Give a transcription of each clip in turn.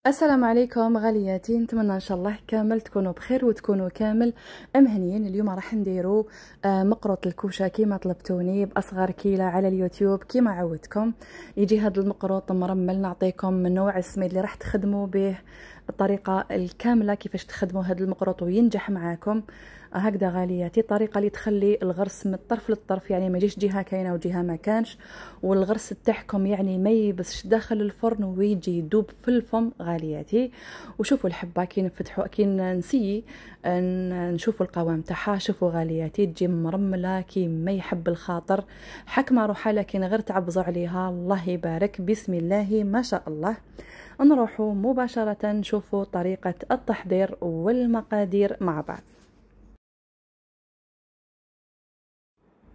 السلام عليكم غالياتي، نتمنى ان شاء الله كامل تكونوا بخير وتكونوا كامل مهنيين. اليوم راح نديروا مقروط الكوشه كيما طلبتوني باصغر كيله على اليوتيوب. كيما عودتكم يجي هذا المقروط مرمل، نعطيكم من نوع السميد اللي راح تخدموا به، الطريقه الكامله كيفاش تخدموا هذا المقروط وينجح معاكم. هكذا غالياتي، الطريقه اللي تخلي الغرس من الطرف للطرف، يعني ما يجيش جهه كاينه وجهه ما كانش، والغرس تاعكم يعني ما يبسش داخل الفرن ويجي يدوب في الفم غالياتي. وشوفوا الحبه كي نفتحوا كي نسي نشوفوا القوام تاعها. شوفوا غالياتي تجي مرمله كي ما يحب الخاطر، حكمه روحها، لكن غير تعبزوا عليها الله يبارك. بسم الله ما شاء الله. نروحوا مباشره نشوفوا طريقه التحضير والمقادير مع بعض.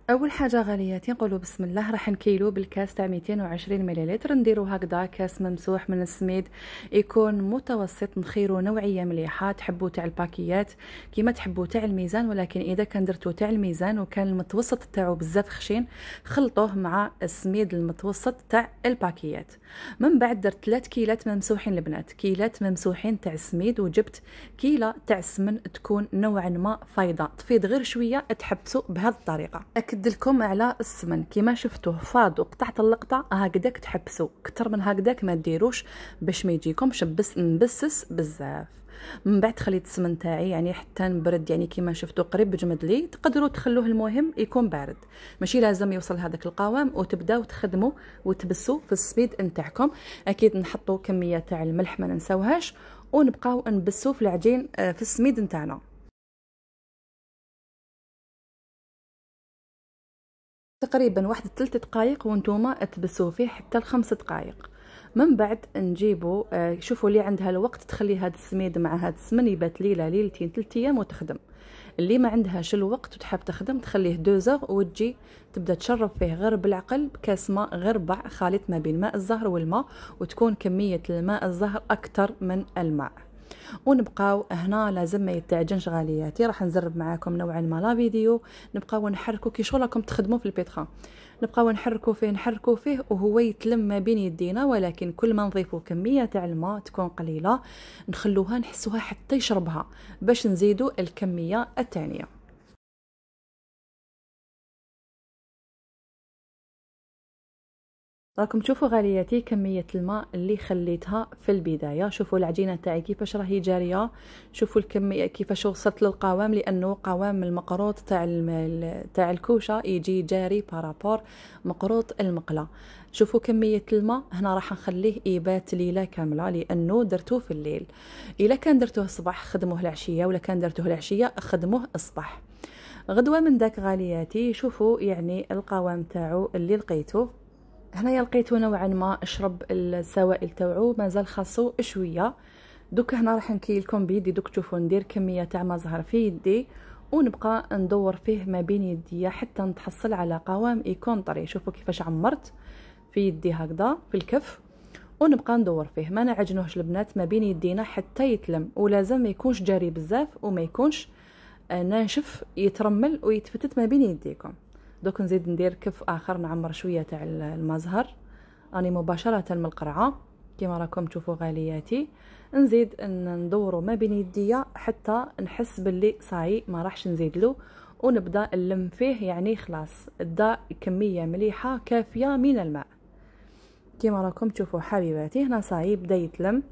اول حاجه غالياتي نقولوا بسم الله. راح نكيلو بالكاس تاع 220 مليلتر، نديروا هكذا كاس ممسوح من السميد يكون متوسط. نخيروا نوعيه مليحه، تحبوا تاع الباكيات كيما تحبوا تاع الميزان، ولكن اذا كان درتوا تاع الميزان وكان المتوسط تاعو بزاف خشين خلطوه مع السميد المتوسط تاع الباكيات. من بعد درت 3 كيلات ممسوحين البنات، كيلات ممسوحين تاع السميد، وجبت كيله تاع السمن تكون نوعا ما فايضه، تفيض غير شويه. تحبسوا بهذه الطريقه. اكد لكم على السمن كيما شفتوه فاض وقطعت اللقطه هكذاك تحبسوا، كتر من هكذاك ما ديروش باش ما يجيكمش مبسس بزاف. من بعد خليت السمن تاعي يعني حتى نبرد، يعني كيما شفتوا قريب جمد لي. تقدروا تخلوه المهم يكون بارد، ماشي لازم يوصل هذاك القوام وتبداو تخدموا وتبسوا في السميد نتاعكم. اكيد نحطوا كميه تاع الملح ما ننساوهاش، ونبقاو نبسوا في العجين في السميد نتاعنا. تقريبا واحد 3 دقائق وانتوما تبسوا فيه حتى ل5 دقائق. من بعد نجيبوا شوفوا اللي عندها الوقت تخلي هذا السميد مع هذا السمن يبات ليله ليلتين 3 ايام وتخدم. اللي ما عندهاش الوقت وتحب تخدم تخليه 2 زغ وتجي تبدا تشرب فيه غير بالعقل بكاس ماء غير ربع خالط ما بين ماء الزهر والماء، وتكون كميه الماء الزهر اكثر من الماء. ونبقاو هنا لازم ما يتعجنش غالياتي. راح نزرب معاكم نوعا ما لا فيديو، نبقاو نحركوا كي شغلكم تخدموا في البيتخا، نبقاو نحركوا فيه وهو يتلم ما بين يدينا. ولكن كل ما نضيفوا كميه تاع الماء تكون قليله، نخلوها نحسوها حتى يشربها باش نزيدوا الكميه الثانيه. راكم تشوفوا غالياتي كميه الماء اللي خليتها في البدايه. شوفوا العجينه تاعي كيفاش راهي جاريه، شوفوا الكميه كيفاش وصلت للقوام، لانه قوام المقروط تاع الكوشه يجي جاري بارابور مقروط المقله. شوفوا كميه الماء هنا راح نخليه يبات ليله كامله، لانه درتوه في الليل. الا كان درتوه الصباح خدموه العشيه، ولا كان درتوه العشيه خدموه الصباح. غدوه من داك غالياتي شوفوا يعني القوام تاعو اللي لقيتوه. هنايا لقيتو نوعا ما اشرب السوائل تاعو، مازال خاصو شويه. دوك هنا راح نكيلكم بيدي، دوك تشوفوا ندير كميه تاع ما زهر في يدي ونبقى ندور فيه ما بين يديا حتى نتحصل على قوام يكون طري. شوفوا كيفاش عمرت في يدي هكذا في الكف، ونبقى ندور فيه ما نعجنوهش البنات ما بين يدينا حتى يتلم. ولازم ما يكونش جاري بزاف وما يكونش ناشف يترمل ويتفتت ما بين يديكم. دوك نزيد ندير كف اخر نعمر شويه تاع المزهر، راني مباشره من القرعه كيما راكم تشوفوا غالياتي. نزيد ندورو ما بين يديا حتى نحس باللي صاي ما راحش نزيد له، ونبدا نلم فيه يعني خلاص دا كميه مليحه كافيه من الماء. كيما راكم تشوفوا حبيباتي هنا صاي بدا يتلم.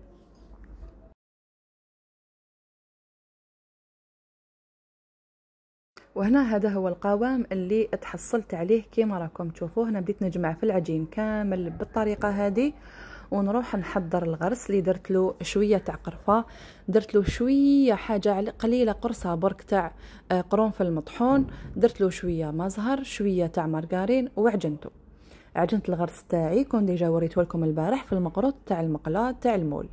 وهنا هذا هو القوام اللي تحصلت عليه كيما راكم تشوفوه. هنا بديت نجمع في العجين كامل بالطريقه هذه، ونروح نحضر الغرس اللي درت له شويه تاع قرفه، درت له شويه حاجه قليله قرصه برك تاع قرنفل مطحون، درت له شويه مزهر شويه تاع مارغرين وعجنته. عجنت الغرس تاعي كون ديجا وريته لكم البارح في المقروط تاع المقله تاع المول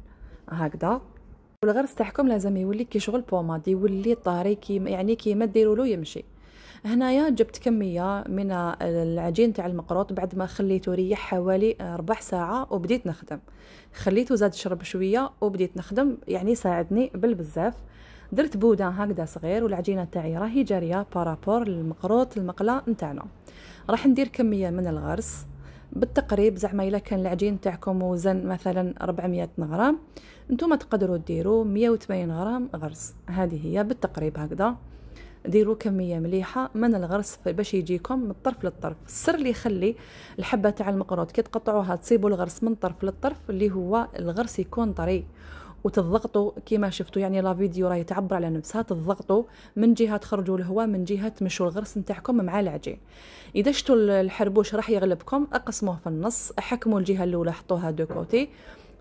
هكذا. والغرس تاعكم لازم يولي كي شغل بوماد، يولي طاري يعني كيما ديروا له يمشي. هنايا جبت كميه من العجين تاع المقروط بعد ما خليته ريح حوالي 4 ساعه وبديت نخدم. خليته زاد شرب شويه وبديت نخدم، يعني ساعدني بالبزاف. درت بودان هكذا صغير، والعجينه تاعي راهي جاريه بارابور المقروط المقله نتاعنا. راح ندير كميه من الغرس بالتقريب زعما الا كان العجين تاعكم وزن مثلا 400 غرام، نتوما تقدروا ديروا 180 غرام غرس. هذه هي بالتقريب هكذا. ديروا كميه مليحه من الغرس باش يجيكم من الطرف للطرف. السر اللي يخلي الحبه تاع المقروط كي تقطعوها تصيبوا الغرس من طرف للطرف اللي هو الغرس يكون طري، وتضغطوا كيما شفتوا يعني لا فيديو راهي تعبر على نفسها. تضغطوا من جهه تخرجوا الهواء، من جهه تمشوا الغرس نتاعكم مع العجين. اذا شتوا الحربوش راح يغلبكم اقسموه في النص، حكموا الجهه الاولى حطوها دو كوتي،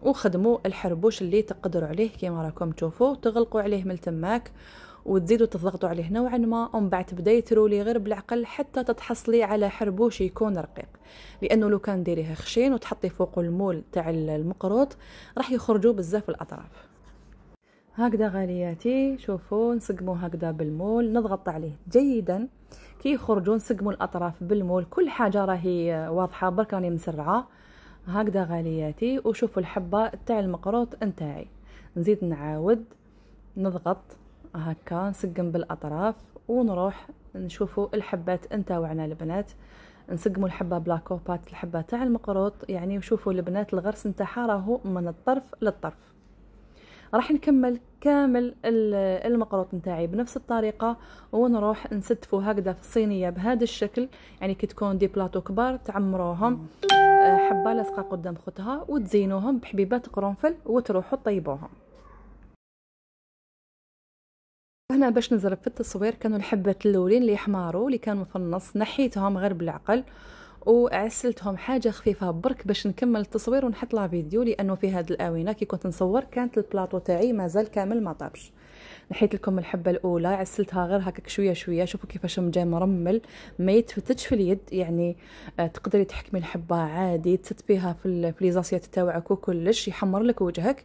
وخدموا الحربوش اللي تقدروا عليه كيما راكم تشوفوا. تغلقوا عليه من تماك وتزيدوا تضغطوا عليه نوعا ما، ومن بعد تبدا يترولي غير بالعقل حتى تتحصلي على حربوش يكون رقيق. لانه لو كان ديريه خشين وتحطي فوق المول تاع المقروط راح يخرجوا بزاف الاطراف. هكذا غالياتي شوفوا نسقموا هكذا بالمول، نضغط عليه جيدا كي يخرجوا، نسقموا الاطراف بالمول. كل حاجه راهي واضحه، برك راني مسرعه. هكذا غالياتي، وشوفوا الحبه تاع المقروط نتاعي. نزيد نعاود نضغط هكا نسقم بالاطراف ونروح نشوفوا الحبات نتاوعنا البنات. نسقموا الحبه بلا كوبات الحبه تاع المقروط يعني، وشوفوا البنات الغرس نتاعها راهو من الطرف للطرف. راح نكمل كامل المقروط نتاعي بنفس الطريقه، ونروح نستفوا هكذا في الصينيه بهذا الشكل. يعني كي تكون دي بلاطو كبار تعمروهم حبه لاصقه قدام خوتها، وتزينوهم بحبيبات قرنفل وتروحوا طيبوهم. هنا باش نزرب في التصوير كانوا الحبات الاولين اللي حماروا اللي كانوا في النص، نحيتهم غير بالعقل وعسلتهم حاجه خفيفه برك باش نكمل التصوير ونحط لا فيديو. لانه في هذه الاونه كي كنت نصور كانت البلاطو تاعي مازال كامل ما طابش. نحيت لكم الحبه الاولى عسلتها غير هكاك شويه شويه. شوفوا كيفاش جاي مرمل ما يتفتتش في اليد يعني. تقدري تحكمي الحبه عادي، تست بيها في ليزاسيات تاوعك وكلش يحمر لك وجهك.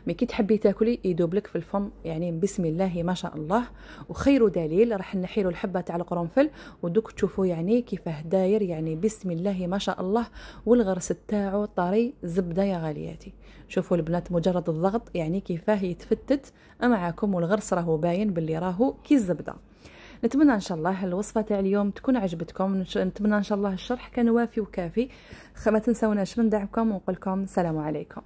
مي كي تحبي تاكلي يدوب لك في الفم يعني بسم الله ما شاء الله. وخير دليل راح نحيلوا الحبه تاع القرنفل ودوك تشوفوا يعني كيفاه داير يعني بسم الله ما شاء الله. والغرس تاعو طري زبده يا غالياتي. شوفوا البنات مجرد الضغط يعني كيفاه يتفتت معاكم، والغرس راهو باين باللي راهو كي الزبده. نتمنى ان شاء الله الوصفه تاع اليوم تكون عجبتكم. نتمنى ان شاء الله الشرح كان وافي وكافي. ما تنسوناش من دعمكم ونقول لكم السلام عليكم.